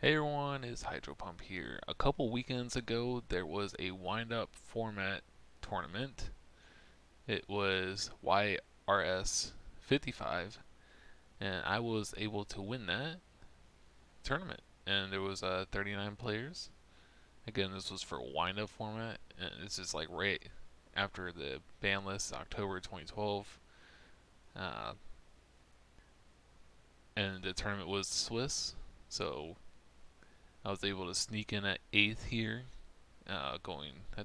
Hey everyone, it's Hydro Pump here. A couple weekends ago, there was a wind up format tournament. It was YRS 55, and I was able to win that tournament. And there was 39 players. Again, this was for a wind up format, and this is like right after the ban list, October 2012. Uh, and the tournament was Swiss, so I was able to sneak in at 8th here. I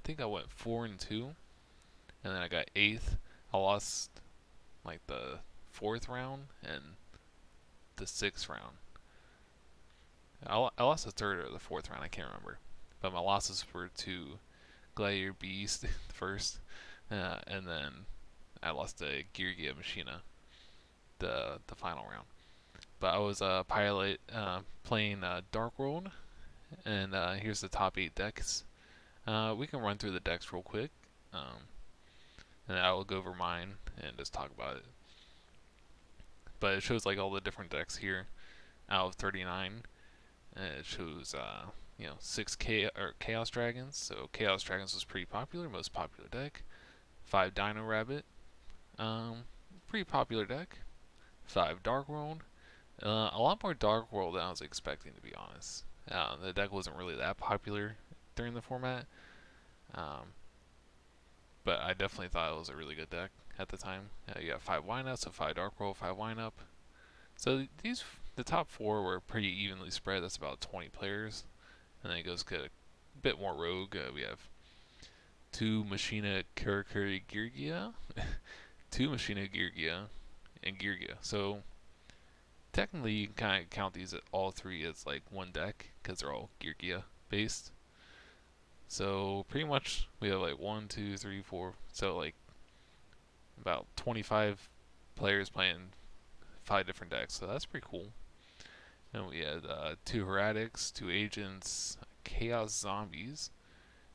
think I went 4-2, and then I got 8th. I lost like the 4th round and the 6th round. I lost the 3rd or the 4th round, I can't remember. But my losses were to Gladiator Beast first, and then I lost to Gear Machina the final round. But I was pilot playing Dark World, and here's the top 8 decks. We can run through the decks real quick. And I will go over mine and just talk about it. But it shows like all the different decks here out of 39. And it shows 6 Chaos Dragons. So Chaos Dragons was pretty popular, most popular deck. 5 Dino Rabbit, pretty popular deck. 5 Dark World, a lot more Dark World than I was expecting, to be honest. The deck wasn't really that popular during the format. Um, but I definitely thought it was a really good deck at the time. You got 5 Windup, so 5 Dark World, 5 Windup. So the top 4 were pretty evenly spread. That's about 20 players, and then it goes get a bit more rogue. We have 2 Machina Karakuri Geargia, 2 Machina Geargia, and Geargia. So technically, you can kind of count these all 3 as like one deck because they're all Geargia based. So pretty much we have like 1, 2, 3, 4. So like about 25 players playing 5 different decks. So that's pretty cool. And we had 2 Heretics, 2 Agents, Chaos Zombies,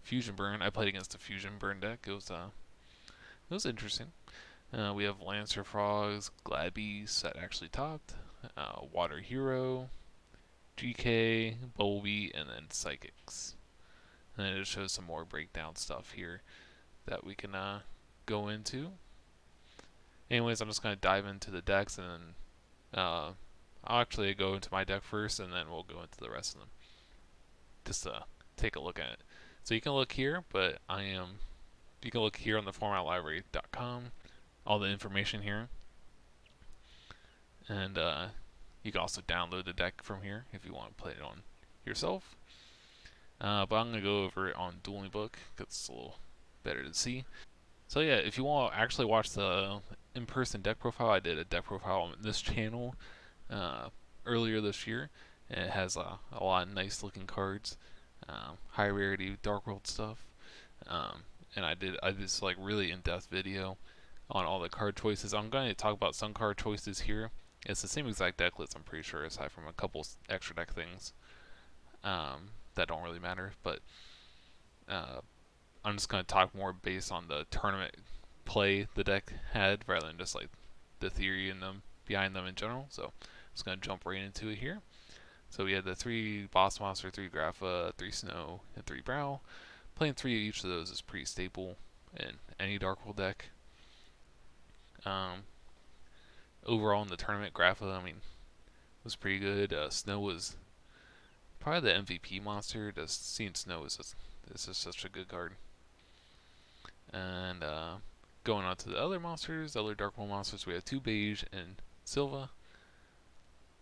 Fusion Burn. I played against a Fusion Burn deck. It was interesting. We have Lancer Frogs, Glad Beasts that actually topped, Water Hero, GK, Bumblebee, and then Psychics. And then it shows some more breakdown stuff here that we can go into. Anyways, I'm just going to dive into the decks, and then I'll actually go into my deck first, and then we'll go into the rest of them. Just to take a look at it. So you can look here, but you can look here on the formatlibrary.com, all the information here. And you can also download the deck from here if you want to play it on yourself. But I'm going to go over it on Dueling Book because it's a little better to see. So yeah, if you want to actually watch the in-person deck profile, I did a deck profile on this channel earlier this year. And it has a lot of nice looking cards, high rarity Dark World stuff. And I did this like really in-depth video on all the card choices. I'm going to talk about some card choices here. It's the same exact deck list, I'm pretty sure, aside from a couple extra deck things that don't really matter. But I'm just going to talk more based on the tournament play the deck had rather than just like the theory in them behind them in general. So I'm just going to jump right into it here. So we had the 3 Boss Monster, 3 Grapha, 3 Snow, and 3 Brow. Playing 3 of each of those is pretty staple in any Dark World deck. Overall in the tournament, Grapha, was pretty good. Snow was probably the MVP monster. Just seeing Snow is just such a good card. And going on to the other monsters, the other Dark World monsters, we have 2 Beige and Silva.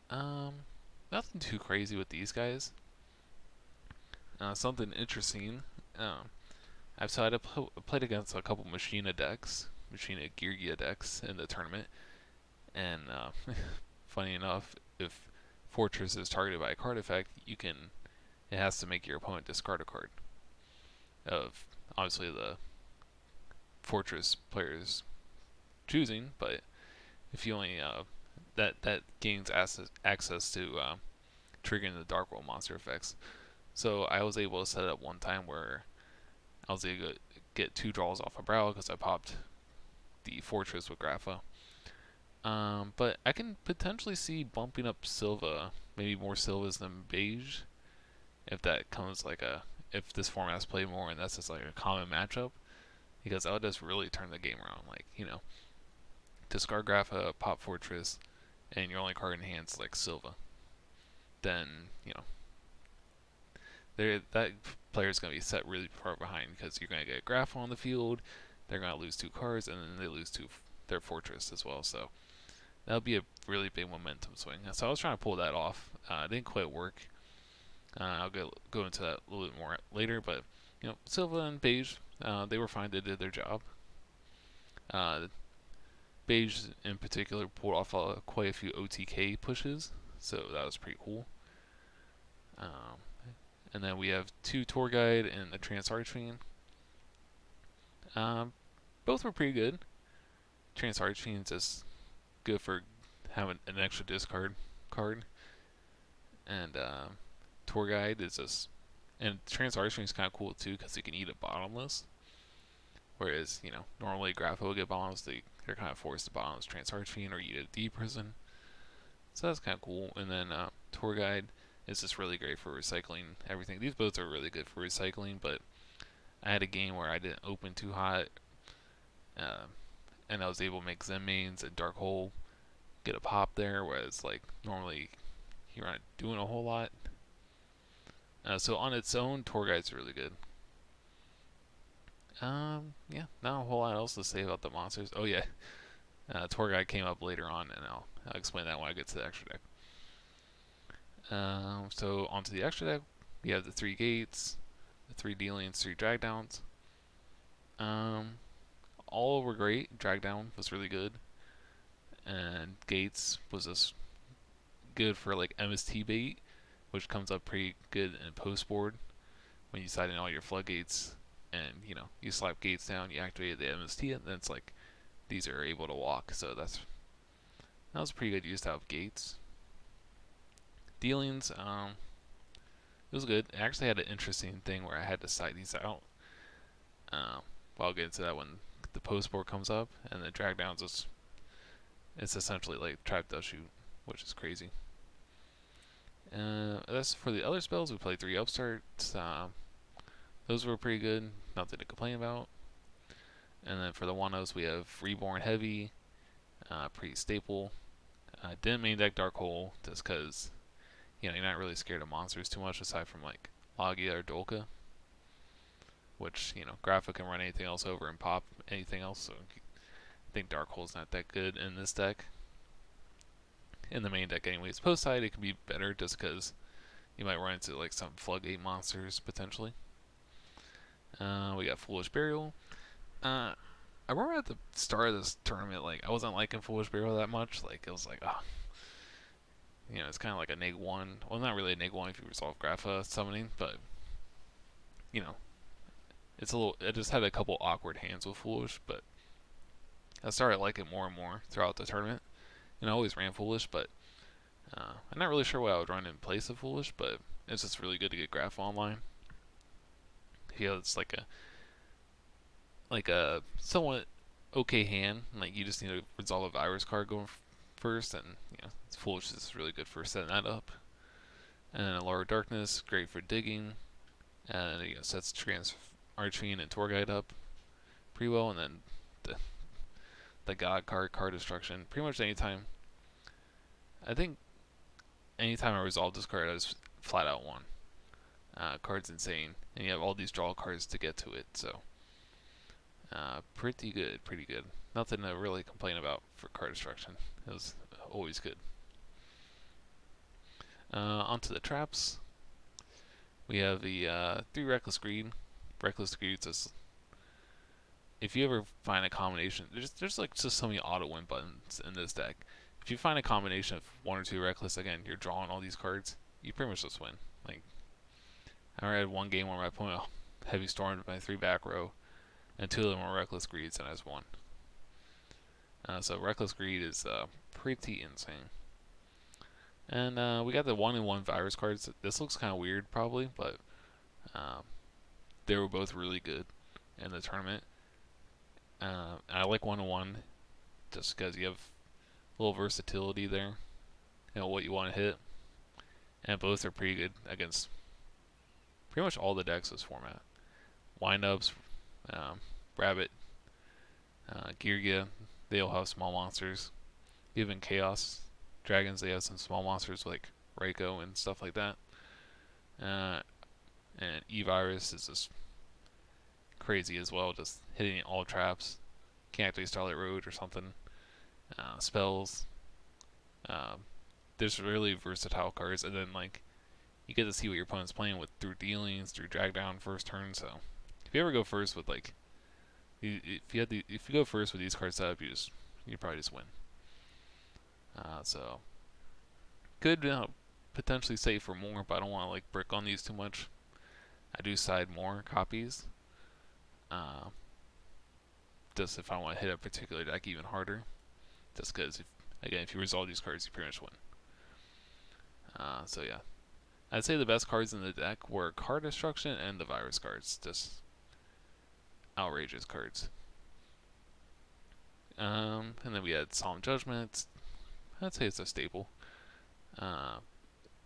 Nothing too crazy with these guys. Something interesting. I've played against a couple Machina Geargia decks in the tournament, and funny enough, if Fortress is targeted by a card effect, it has to make your opponent discard a card of obviously the Fortress player's choosing, but if you only that gains access to triggering the Dark World monster effects. So I was able to set it up one time where I was able to get 2 draws off a Brow because I popped the Fortress with Grapha. But I can potentially see bumping up Silva maybe more Silvas than beige, if that comes like a if this format's played more and that's just like a common matchup, because that would just really turn the game around. Like, discard Grapha, pop Fortress, and your only card in hand's like Silva. Then that player's gonna be set really far behind because you're gonna get Grapha on the field. They're gonna lose 2 cards, and then they lose their Fortress as well. So that'll be a really big momentum swing. So I was trying to pull that off. It didn't quite work. I'll go into that a little bit more later, but Silva and Beige, they were fine. They did their job. Beige in particular pulled off quite a few OTK pushes, so that was pretty cool. And then we have 2 Tour Guide and a Trance Archfiend. Both were pretty good. Trance Archfiend's just good for having an extra discard card, and Tour Guide is just, and Trance Archfiend is kind of cool too because you can eat a bottomless. Whereas normally Grapho will get bottomless, they're kind of forced to bottomless Trance Archfiend or eat a D prison. So that's kind of cool. And then Tour Guide is just really great for recycling everything. These boats are really good for recycling, but I had a game where I didn't open too hot, and I was able to make Zen mains and Dark Hole get a pop there, whereas like normally you're not doing a whole lot. So on its own, Tour Guide's really good. Yeah, not a whole lot else to say about the monsters. Oh yeah, Tour Guide came up later on, and I'll explain that when I get to the extra deck. So onto the extra deck, we have the 3 gates, the 3 dealings, 3 drag downs. All were great. Drag down was really good, and gates was just good for like MST bait, which comes up pretty good in post board when you side in all your floodgates, and you slap gates down, you activate the MST, and then it's like these are able to walk. So that was a pretty good use to have gates. Dealings, it was good. It actually had an interesting thing where I had to side these out. I'll get into that when the post board comes up, and the drag downs it's essentially like trap does shoot, which is crazy. That's for the other spells. We played 3 upstarts. Those were pretty good. Nothing to complain about. And then for the one-ofs, we have Reborn Heavy, pretty staple. Didn't main deck Dark Hole just because you're not really scared of monsters too much aside from like Logia or Dolka, which Grapha can run anything else over and pop anything else. So I think Dark Hole's not that good in this deck. In the main deck, anyways. Post side, it can be better just because you might run into like some floodgate monsters potentially. We got Foolish Burial. I remember at the start of this tournament, like I wasn't liking Foolish Burial that much. Like it was like, it's kind of like a -1. Well, not really a -1 if you resolve Grapha summoning, but it's a little. I just had a couple awkward hands with Foolish, but I started liking it more and more throughout the tournament. I always ran Foolish, but I'm not really sure what I would run in place of Foolish, but it's just really good to get Graph online. It's like a somewhat okay hand. Like you just need to resolve a virus card going first, and Foolish is really good for setting that up. And then Alara Darkness, great for digging, and sets Trance Archfiend and Tour Guide up pretty well. And then the God card Destruction. Pretty much anytime. I think anytime I resolve this card, I just flat out won. Card's insane, and you have all these draw cards to get to it, so pretty good. Nothing to really complain about for card destruction. It was always good. Onto the traps. We have the 3 Reckless Greed. Reckless Greed says if you ever find a combination, there's like just so many auto win buttons in this deck. If you find a combination of 1 or 2 Reckless, again, you're drawing all these cards, you pretty much just win. Like, I already had one game where my opponent heavy stormed my 3 back row, and 2 of them were Reckless Greeds, and I just won. So Reckless Greed is pretty insane. And we got the 1-in-1 virus cards. This looks kind of weird, probably, but they were both really good in the tournament. I like 1-in-1 just because you have a little versatility there, what you want to hit. and both are pretty good against pretty much all the decks this format. Windups, um, Rabbit, Girgia, they all have small monsters. Even Chaos Dragons, they have some small monsters like Reiko and stuff like that. Uh, and E-Virus is just crazy as well, just hitting all traps. Can't activate Starlight Road or something. Spells. Um, there's really versatile cards, and then like you get to see what your opponent's playing with through dealings, through drag down first turn. So if you ever go first with like, if you go first with these cards set up, you probably just win. So could potentially save for more, but I don't want to like brick on these too much. I do side more copies. Uh, just if I want to hit a particular deck even harder. Just because, again, if you resolve these cards, you pretty much win. So yeah, I'd say the best cards in the deck were Card Destruction and the Virus cards. Just outrageous cards. And then we had Solemn Judgment. I'd say it's a staple.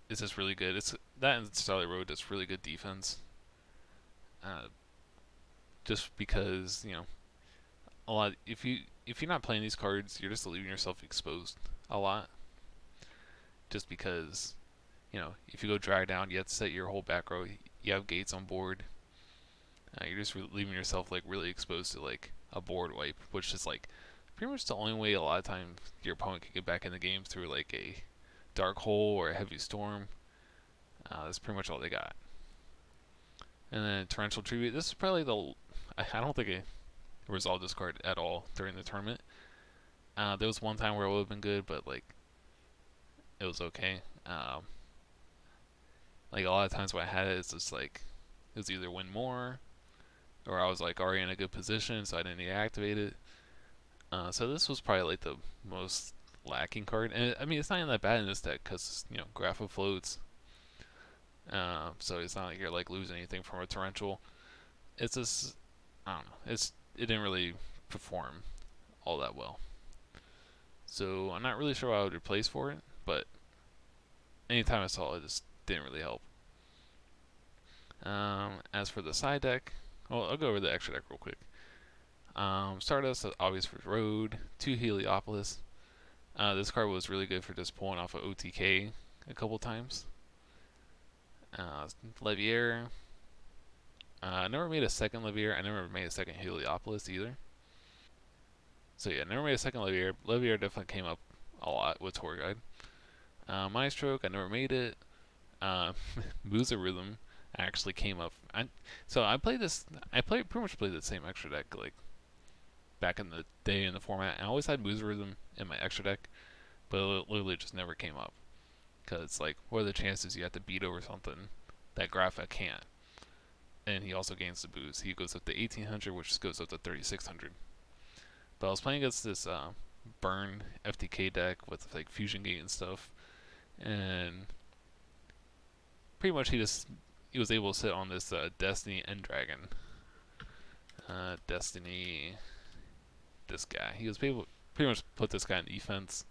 It's just really good. It's that and Starlight Road does really good defense. Uh, just because a lot. If you're not playing these cards, you're just leaving yourself exposed a lot. Just because if you go drag down, you have to set your whole back row. You have gates on board. You're just leaving yourself like really exposed to like a board wipe, which is like pretty much the only way a lot of times your opponent can get back in the game through like a dark hole or a heavy storm. That's pretty much all they got. And then Torrential Tribute. This is probably I don't think I resolved this card at all during the tournament. There was one time where it would have been good, but like it was okay. Like a lot of times when I had it, it's just like it was either win more, or I was like already in a good position, so I didn't need to activate it. So this was probably like the most lacking card, and I mean it's not even that bad in this deck because Grapha floats. So it's not like you're like losing anything from a torrential. It's just I don't know. It didn't really perform all that well. So I'm not really sure what I would replace for it, but anytime I saw it, it just didn't really help. As for the side deck, well, I'll go over the extra deck real quick. Stardust, obvious for Road, 2 Heliopolis. This card was really good for just pulling off an OTK a couple times. Levier. I never made a second Levier. I never made a second Heliopolis either. So yeah, never made a second Levier. Levier definitely came up a lot with Tour Guide. Mind Stroke, I never made it. Boozer Rhythm actually came up. I played this. Pretty much played the same extra deck like back in the day in the format. I always had Boozer Rhythm in my extra deck, but it literally just never came up. Because like, what are the chances you have to beat over something that Grapha can't? And he also gains the boost. He goes up to 1800, which goes up to 3600. But I was playing against this burn FTK deck with like Fusion Gate and stuff, and pretty much he was able to sit on this Destiny End Dragon. Destiny, this guy. He was able pretty much put this guy in defense,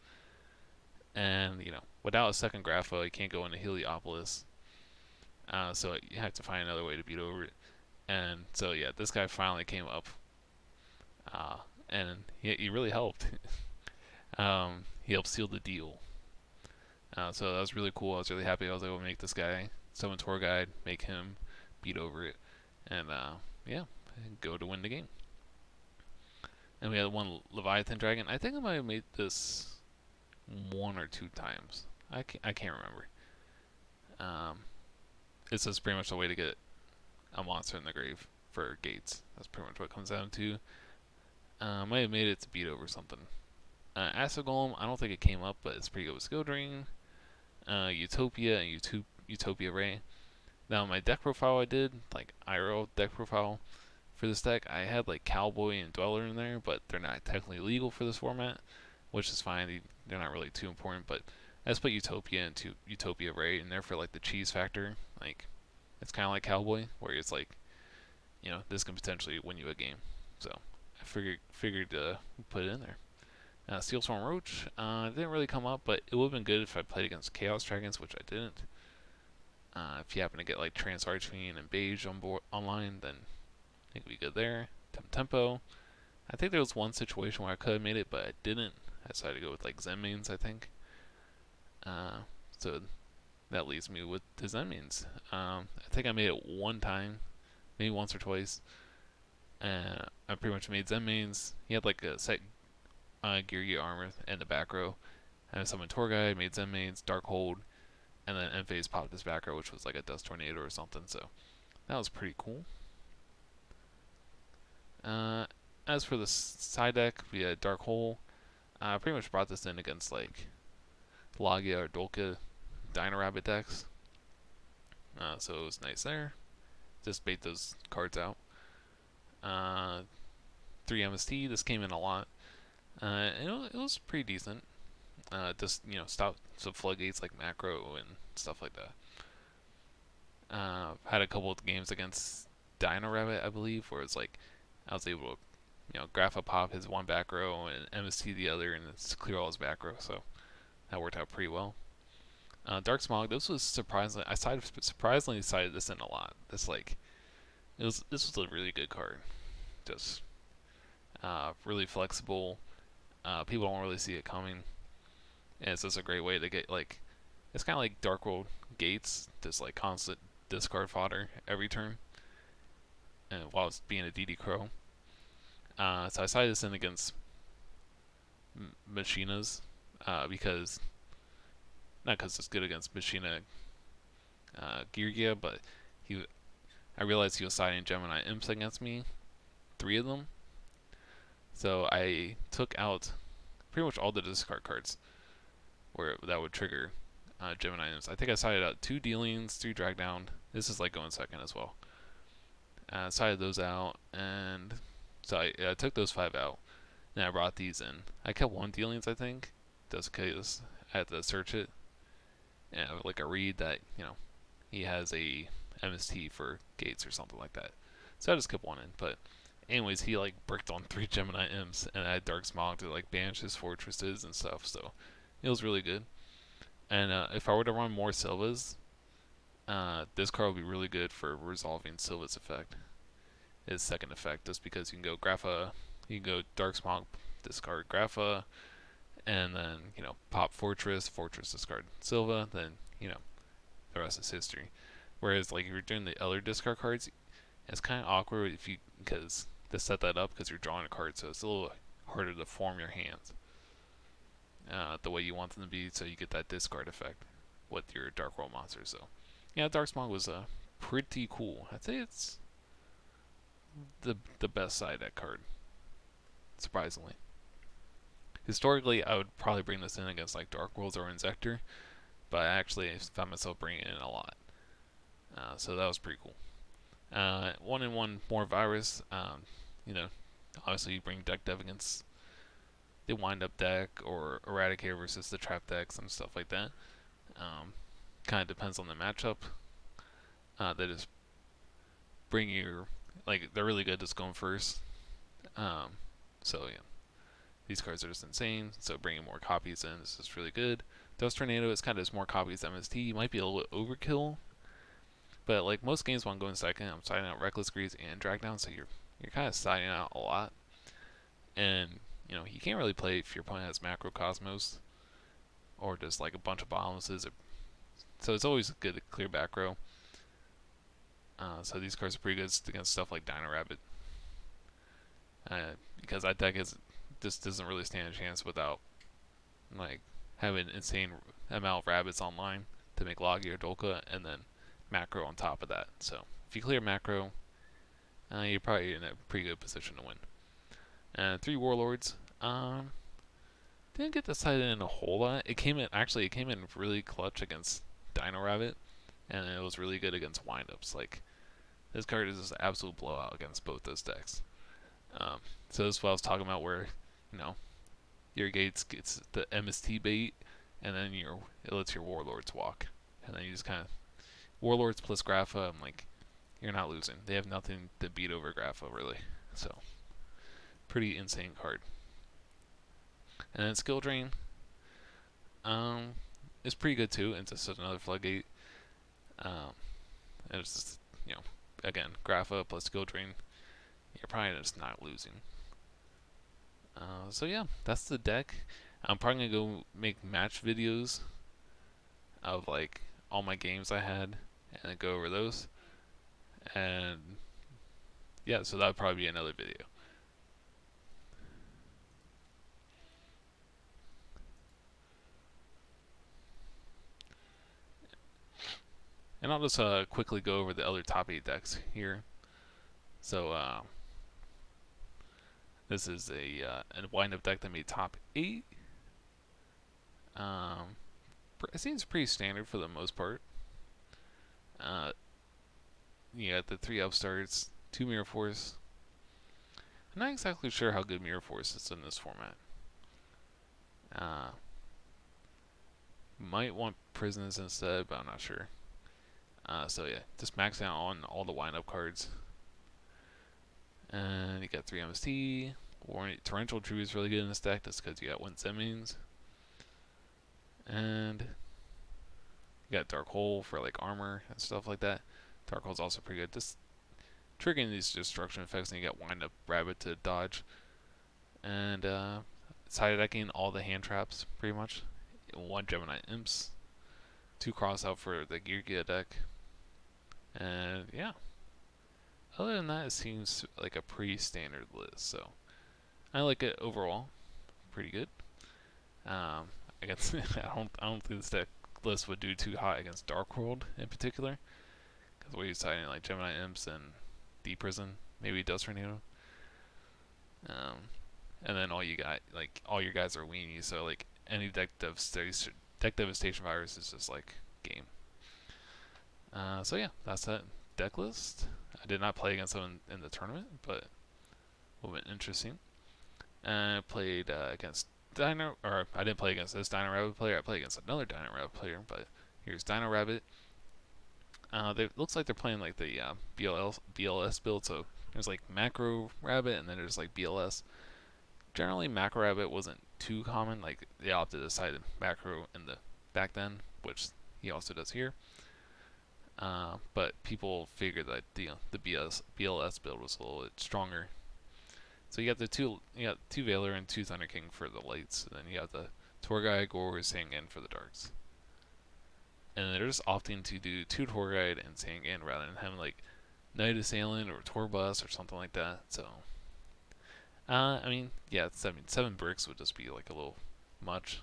and without a second Grapho, he can't go into Heliopolis. So you have to find another way to beat over it. And so yeah, this guy finally came up, and he really helped. He helped seal the deal. So that was really cool. I was really happy I was able to make this guy summon Tour Guide, make him beat over it, and yeah, go to win the game. And we had one Leviathan Dragon. I think I might have made this 1 or 2 times. I can't remember. It's just pretty much a way to get a monster in the grave for gates. That's pretty much what it comes down to. Might have made it to beat over something. Acid Golem, I don't think it came up, but it's pretty good with Skill Drain. Utopia and Utopia Ray. Now my deck profile I did, like IRL deck profile for this deck, I had like Cowboy and Dweller in there, but they're not technically legal for this format, which is fine. They're not really too important, but I just put Utopia into Utopia Ray in there for like the cheese factor. Like it's kind of like Cowboy, where it's like, this can potentially win you a game. So I figured to put it in there. Steel Storm Roach didn't really come up, but it would have been good if I played against Chaos Dragons, which I didn't. If you happen to get like Trans Archfiend and Beige on board online, then it could be good there. Tempo. I think there was one situation where I could have made it, but I didn't. I decided to go with like Zen mains, I think. So that leaves me with the Zen mains. I think I made it one time, maybe once or twice. And I pretty much made Zen mains. He had like a set gear armor in the back row. I summoned Tour Guide, made Zen mains, Dark Hold, and then Enphase popped his back row, which was like a Dust Tornado or something. So that was pretty cool. As for the side deck, we had Dark Hole. I pretty much brought this in against like Logia or Dolka Dino Rabbit decks. So it was nice there. Just bait those cards out. 3 MST, this came in a lot. It was pretty decent. Just, stop some floodgates like macro and stuff like that. Had a couple of games against Dino Rabbit, I believe, where it's like I was able to, Grapha pop his one back row and MST the other, and it's clear all his back row. So that worked out pretty well. Dark Smog, this was surprisingly, surprisingly decided this in a lot. This was a really good card. Just really flexible. People don't really see it coming, and it's just a great way to get it's kind of like Dark World Gates, just like constant discard fodder every turn, and while it's being a DD Crow. So I decided this in against Machinas, because not because it's good against Machina Gear, but I realized he was siding Gemini Imps against me, 3 of them. So I took out pretty much all the discard cards where that would trigger Gemini Imps. I think I sided out 2 Dealings, 3 Drag Down. This is like going second as well. Sided those out, and so I took those 5 out. And I brought these in. I kept 1 Dealings, I think, just because I had to search it. And like a read that, he has a MST for Gates or something like that. So I just kept 1 in. But anyways, he like bricked on 3 Gemini Imps, and I had Dark Smog to like banish his fortresses and stuff. So it was really good. And if I were to run more Sylvas, this card would be really good for resolving Sylva's effect. His second effect, just because you can go Grapha, you can go Dark Smog, discard Grapha, and then pop Fortress, discard Sylva, then the rest is history. Whereas like if you're doing the other discard cards, it's kind of awkward because to set that up because you're drawing a card, so it's a little harder to form your hands the way you want them to be, so you get that discard effect with your Dark World monsters. So yeah, Dark Smog was pretty cool. I'd say it's the best side deck card, surprisingly. Historically, I would probably bring this in against like Dark Worlds or Inzector, but I actually found myself bringing it in a lot. So that was pretty cool. 1-in-1 more virus. Obviously you bring deck dev against the wind up deck or Eradicator versus the trap decks and stuff like that. Kind of depends on the matchup. They just bring your they're really good just going first. So yeah, these cards are just insane. So bringing more copies in is just really good. Dust Tornado is kind of just more copies MST. You might be a little bit overkill, but like most games when I'm going second, I'm siding out Reckless Grease and Drag Down, so you're kind of siding out a lot. And you can't really play if your opponent has Macro Cosmos or just like a bunch of bottomlesses. So it's always good to clear back row. So these cards are pretty good against stuff like Dino Rabbit, because that deck just doesn't really stand a chance without like having an insane amount of rabbits online to make Logia or Dolka, and then macro on top of that. So if you clear macro, you're probably in a pretty good position to win. 3 Warlords. Didn't get decided in a whole lot. It came in really clutch against Dino Rabbit, and it was really good against windups. Like this card is just an absolute blowout against both those decks. So this is what I was talking about, where your Gates gets the MST bait, and then it lets your Warlords walk, and then you just kind of Warlords plus Grapha. I'm like, you're not losing. They have nothing to beat over Grapha really. So pretty insane card. And then Skill Drain is pretty good too. It's just another floodgate. Um, and it's just, you know, again, graph up plus skill drain. You're probably just not losing. So yeah, that's the deck. I'm probably gonna go make match videos of like all my games I had and then go over those. And yeah, so that would probably be another video. And I'll just quickly go over the other top 8 decks here. So this is a wind-up deck that made top 8. It seems pretty standard for the most part. You got the 3 upstarts, 2 Mirror Force. I'm not exactly sure how good Mirror Force is in this format. Might want Prisons instead, but I'm not sure. So yeah, just max out on all the wind-up cards. And you got 3 MST. Torrential True is really good in this deck just because you got 1 Zemmings. And you got Dark Hole for like armor and stuff like that. Dark Hole's also pretty good. Just triggering these destruction effects, and you got Wind Up Rabbit to dodge. And side decking all the hand traps pretty much. 1 Gemini Imps. 2 cross out for the Gear Gear deck. And yeah. Other than that, it seems like a pretty standard list. So I like it overall. Pretty good. I guess I don't think this deck list would do too hot against Dark World in particular, because we're deciding like Gemini Imps and D Prison, maybe Dust Tornado. And then all your guys are weenies, so like any deck devastation virus is just like game. So yeah, that's that deck list. I did not play against them in the tournament, but it would have been interesting. I played against Dino, or I didn't play against this Dino Rabbit player. I played against another Dino Rabbit player, but here's Dino Rabbit. Looks like they're playing like the BLS build, so there's like Macro Rabbit and then there's like BLS. Generally, Macro Rabbit wasn't too common. Like they opted to decide Macro in the back then, which he also does here. But people figured that the BLS build was a little bit stronger. So you got two Valor and 2 Thunder King for the lights, and then you have the Torguide, Gore, Sangan for the darks. And they're just opting to do 2 Torguide and Sangan rather than having like Night Assailant or Torbus or something like that. So, I mean, yeah, 7 bricks would just be like a little much.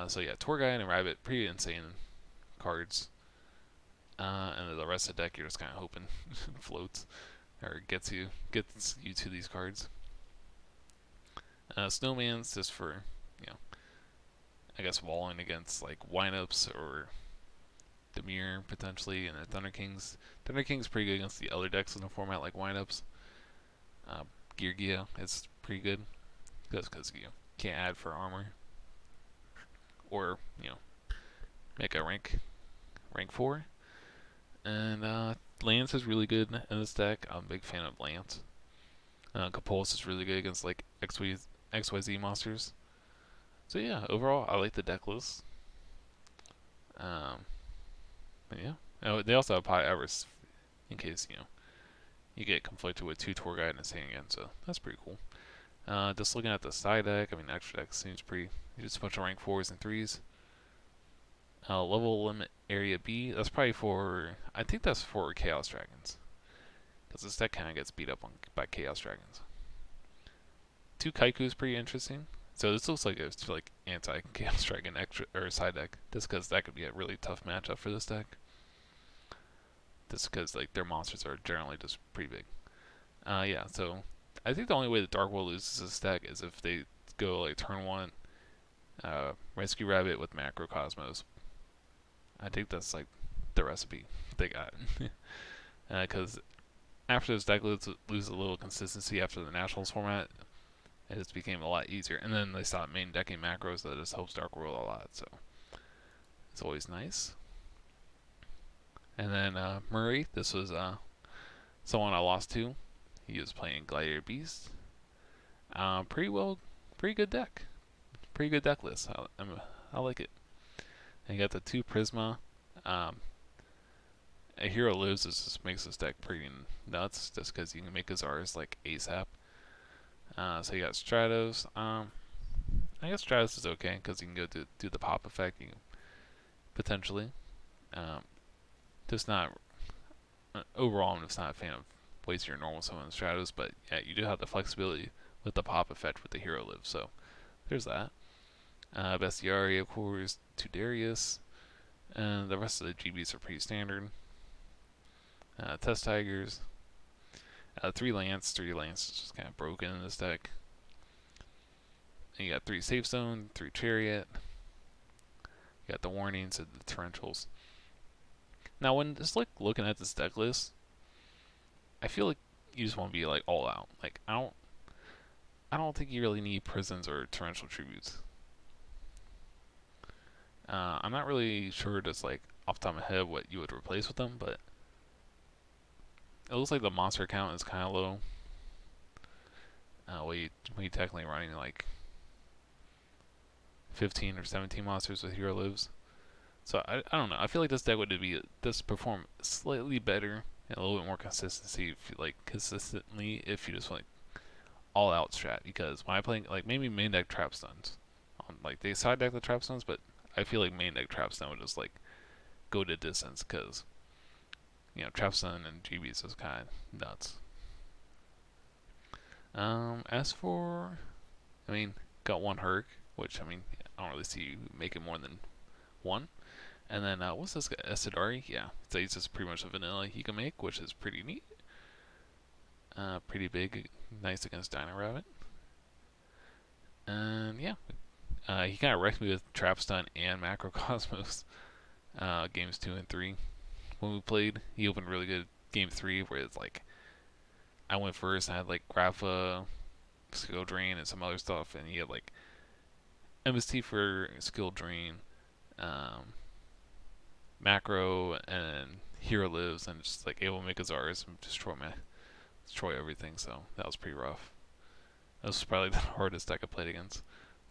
So yeah, Torguide and Rabbit, pretty insane cards. And then the rest of the deck, you're just kind of hoping floats or gets you to these cards. Snowman's just for, I guess walling against like windups or Demir potentially, and then Thunder King's. Thunder King's pretty good against the other decks in the format like windups. Gear Gia is pretty good just because you can't add for armor or make a rank 4. And Lance is really good in this deck. I'm a big fan of Lance. Compulse is really good against like XYZ monsters. So yeah, overall I like the deck list. But yeah, they also have Pi Everest in case you get conflicted with 2 Tour Guide and a Sangan, so that's pretty cool. Just looking at the side deck, I mean extra deck seems pretty. Just a bunch of rank 4s and 3s. Level limit area B. That's probably for. I think that's for Chaos Dragons, because this deck kind of gets beat up by Chaos Dragons. 2 Kaiku is pretty interesting. So this looks like it's like anti-Chaos Dragon extra or side deck, just because that could be a really tough matchup for this deck. Just because like their monsters are generally just pretty big. Yeah. So I think the only way that Dark World loses this deck is if they go like turn 1, Rescue Rabbit with Macrocosmos. I think that's like the recipe they got. Because after this deck loses a little consistency after the Nationals format, it just became a lot easier. And then they stopped main decking macros that just helps Dark World a lot. So it's always nice. And then Murray, this was someone I lost to. He was playing Gladiator Beast. Pretty good deck. Pretty good deck list. I like it. And you got the 2 Prisma. a hero lives just makes this deck pretty nuts, just because you can make Azars like ASAP. So you got Stratos. I guess Stratos is okay because you can go do the pop effect. You can potentially. Um, just not overall. I'm just not a fan of wasting your normal summon Stratos, but yeah, you do have the flexibility with the pop effect with the hero live. So there's that. Bestiari, of course, 2 Darius, and the rest of the GBs are pretty standard. Test Tigers, 3 Lance. 3 Lance is just kind of broken in this deck. And you got 3 Safe Zone, 3 Chariot. You got the Warnings and the Torrentials. Now, when just like looking at this deck list, I feel like you just want to be like all out. Like I don't think you really need Prisons or Torrential Tributes. I'm not really sure just like off the top of my head what you would replace with them, but it looks like the monster count is kind of low. When you technically running like 15 or 17 monsters with hero lives. So I don't know. I feel like this deck would perform slightly better and a little bit more consistency if you if you just like all out strat, because when I play like maybe main deck trap stuns, like they side deck the trap stuns, but I feel like main deck trap stun would just like go to distance because trap stun and GBs is kind of nuts. As for, got 1 Herc, which I don't really see you making more than 1. And then what's this guy? Esidari? Yeah, so he's just pretty much a vanilla he can make, which is pretty neat. Pretty big, nice against Dino Rabbit. And yeah, he kind of wrecked me with Trap Stun and Macrocosmos. Games 2 and 3 when we played. He opened really good game 3 where it's like I went first and I had like Grapha, Skill Drain, and some other stuff, and he had like MST for Skill Drain, Macro, and Hero Lives, and just like able to make Azars and destroy everything. So that was pretty rough. That was probably the hardest deck I played against.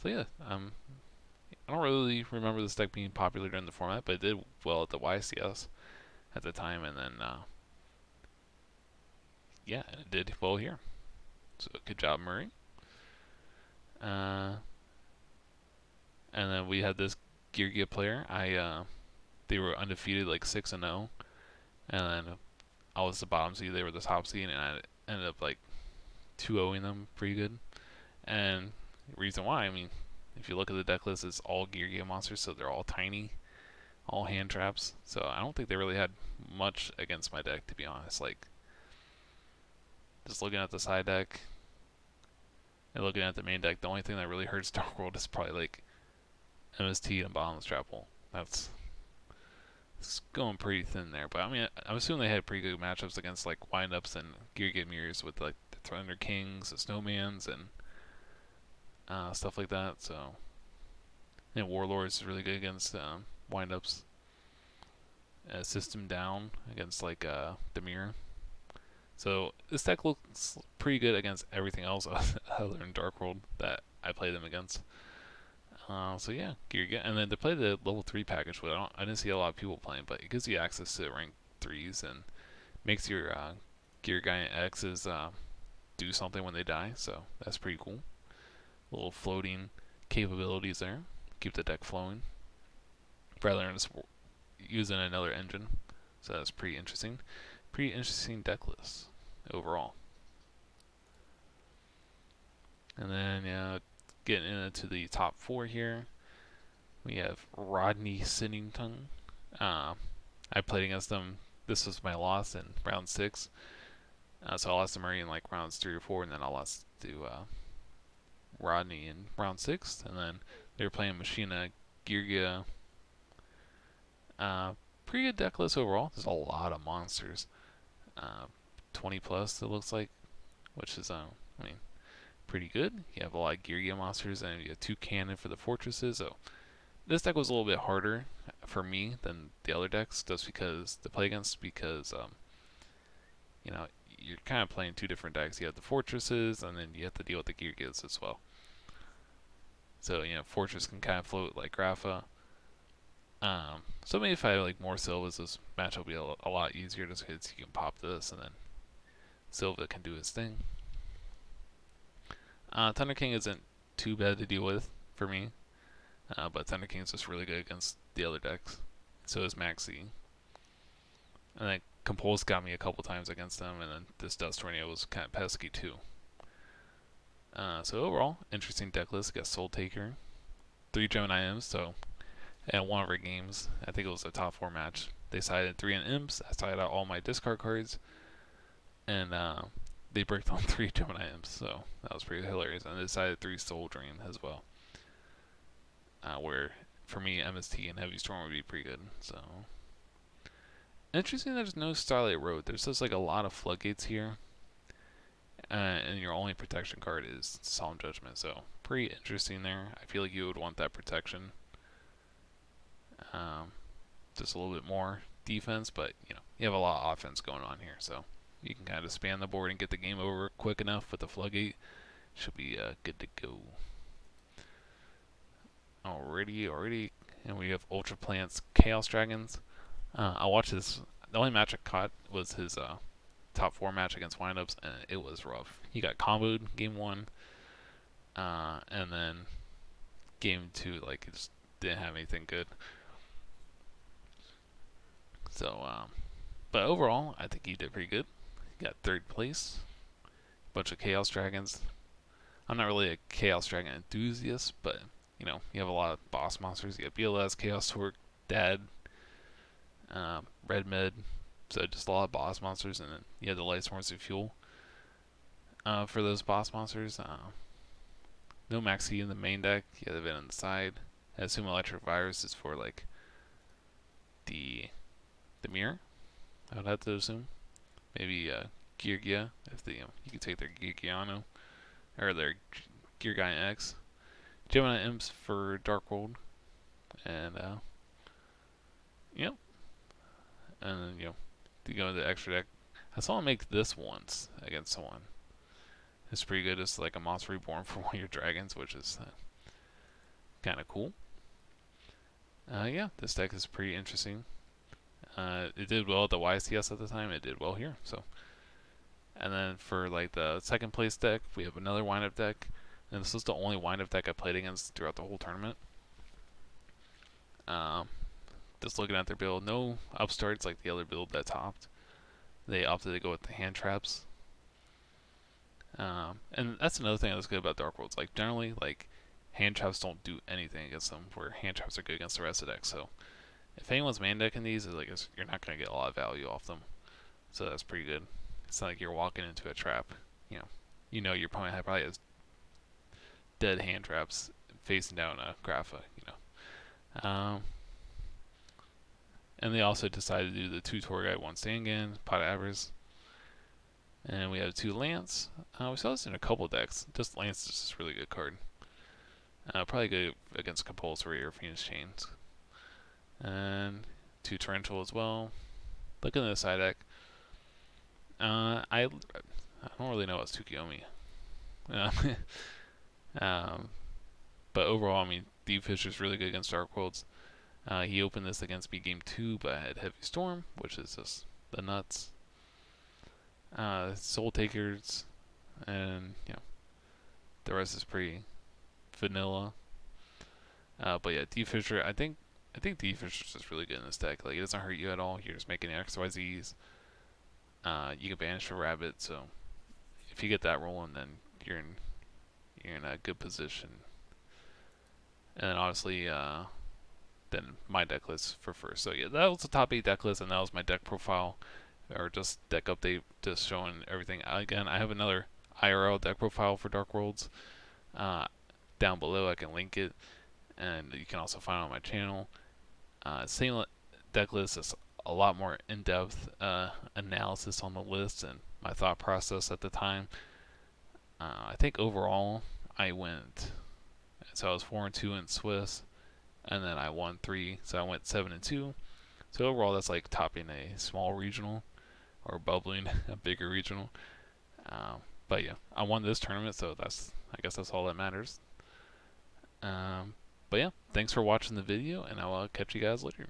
So yeah, I don't really remember this deck being popular during the format, but it did well at the YCS at the time, and then yeah, it did well here. So good job, Murray. And then we had this Gear player. They were undefeated, like 6-0, and then I was the bottom seed. They were the top seed, and I ended up like 2-0ing them pretty good. And the reason why, if you look at the deck list, it's all Gear monsters, so they're all tiny, all hand traps. So I don't think they really had much against my deck, to be honest. Like, just looking at the side deck and looking at the main deck, the only thing that really hurts Dark World is probably like MST and Bottomless Trap Hole. It's going pretty thin there, but I'm assuming they had pretty good matchups against like windups and Gear Mirrors with like the Thunder Kings, the Snowmans, and stuff like that. So, and Warlords is really good against windups. System Down against like the Mirror. So this deck looks pretty good against everything else other than Dark World that I play them against. So yeah, and then they play the level 3 package, which I didn't see a lot of people playing, but it gives you access to rank 3s and makes your Gear Giant X's do something when they die, so that's pretty cool. Little floating capabilities there, keep the deck flowing, rather than just using another engine, so that's pretty interesting. Pretty interesting deck list overall. And then yeah, getting into the top 4 here, we have Rodney Sinnington. I played against them. This was my loss in round 6. So I lost to Murray in like rounds 3 or 4, and then I lost to Rodney in round 6. And then they were playing Machina Girgia. Pretty good deck list overall. There's a lot of monsters. 20 plus it looks like, which is pretty good. You have a lot of Girgia monsters, and you have 2 cannon for the fortresses. So this deck was a little bit harder for me than the other decks, just because to play against, because you're kind of playing 2 different decks. You have the fortresses, and then you have to deal with the Girgias as well. So fortress can kind of float like Grapha, So maybe if I had like more Silvas, this match will be a lot easier just because you can pop this and then Silva can do his thing. Thunder King isn't too bad to deal with for me, but Thunder King is just really good against the other decks. So is Maxi. And then Compulse got me a couple times against them, and then this Dust Tornado was kind of pesky too. So overall, interesting deck list. Got Soul Taker, 3 Gemini Imps, so in one of our games, I think it was a top 4 match, they sided 3 in Imps, I sided out all my discard cards, and they bricked on 3 Gemini Imps, so that was pretty hilarious. And they decided 3 Soul Drain as well, where for me MST and Heavy Storm would be pretty good. So interesting, there's no Starlight Road. There's just like a lot of floodgates here, and your only protection card is Solemn Judgment, so pretty interesting there. I feel like you would want that protection. Just a little bit more defense, but you know, you have a lot of offense going on here, so you can kind of span the board and get the game over quick enough with the floodgate. Should be good to go. Already, and we have Ultra Plants, Chaos Dragons. I watched this. The only match I caught was his top 4 match against Windups, and it was rough. He got comboed game 1, and then game 2, like, it just didn't have anything good. So, but overall, I think he did pretty good. He got 3rd place. Bunch of Chaos Dragons. I'm not really a Chaos Dragon enthusiast, but, you know, you have a lot of boss monsters. You have BLS, Chaos Torque, Dad, Red Mid. So just a lot of boss monsters, and then you have the Light Swords of Fuel for those boss monsters. No Maxi in the main deck. You have it on the side. I assume Electric Virus is for like the mirror. I would have to assume. Maybe Geargia, if you could take their Geargiano or their Geargian X. Gemini Imps for Dark World, and yep. And then, you know, to go into the extra deck, I saw him make this once against someone. It's pretty good. It's like a monster reborn for one of your dragons, which is kind of cool. Yeah, this deck is pretty interesting. It did well at the YCS at the time. It did well here. So, and then for like the second place deck, we have another wind-up deck, and this is the only wind-up deck I played against throughout the whole tournament. Just looking at their build, no upstarts like the other build that topped. They opted to go with the hand traps. And that's another thing that's good about Dark Worlds. Like generally, like hand traps don't do anything against them, where hand traps are good against the rest of the deck. So if anyone's main decking these, you're not gonna get a lot of value off them. So that's pretty good. It's not like you're walking into a trap. You know your opponent probably has dead hand traps facing down a Grapha. And they also decided to do the 2 Torgai, 1 Stangan, Pot Avarice. And we have 2 Lance. We saw this in a couple decks. Just Lance is just a really good card. Probably good against Compulsory or Phoenix Chains. And 2 Torrential as well. Looking at the side deck, I don't really know what's Tsukiyomi. But overall, I mean, Deep Fish is really good against Dark Worlds. He opened this against me game 2, but I had Heavy Storm, which is just the nuts. Soul Takers, and the rest is pretty vanilla. But yeah, Deep Fisher, I think Deep Fisher's just really good in this deck. Like, it doesn't hurt you at all. You're just making XYZs. You can banish for Rabbit, so if you get that rolling, then you're in a good position. And then obviously, then my deck list for first. So yeah, that was the top 8 deck list, and that was my deck profile, or just deck update, just showing everything. Again, I have another IRL deck profile for Dark Worlds down below. I can link it, and you can also find it on my channel. Same deck list, is a lot more in-depth analysis on the list and my thought process at the time. I think overall I went, so I was 4-2 in Swiss, and then I won 3, so I went 7-2. So overall, that's like topping a small regional, or bubbling a bigger regional. But yeah, I won this tournament, so I guess that's all that matters. But yeah, thanks for watching the video, and I'll catch you guys later.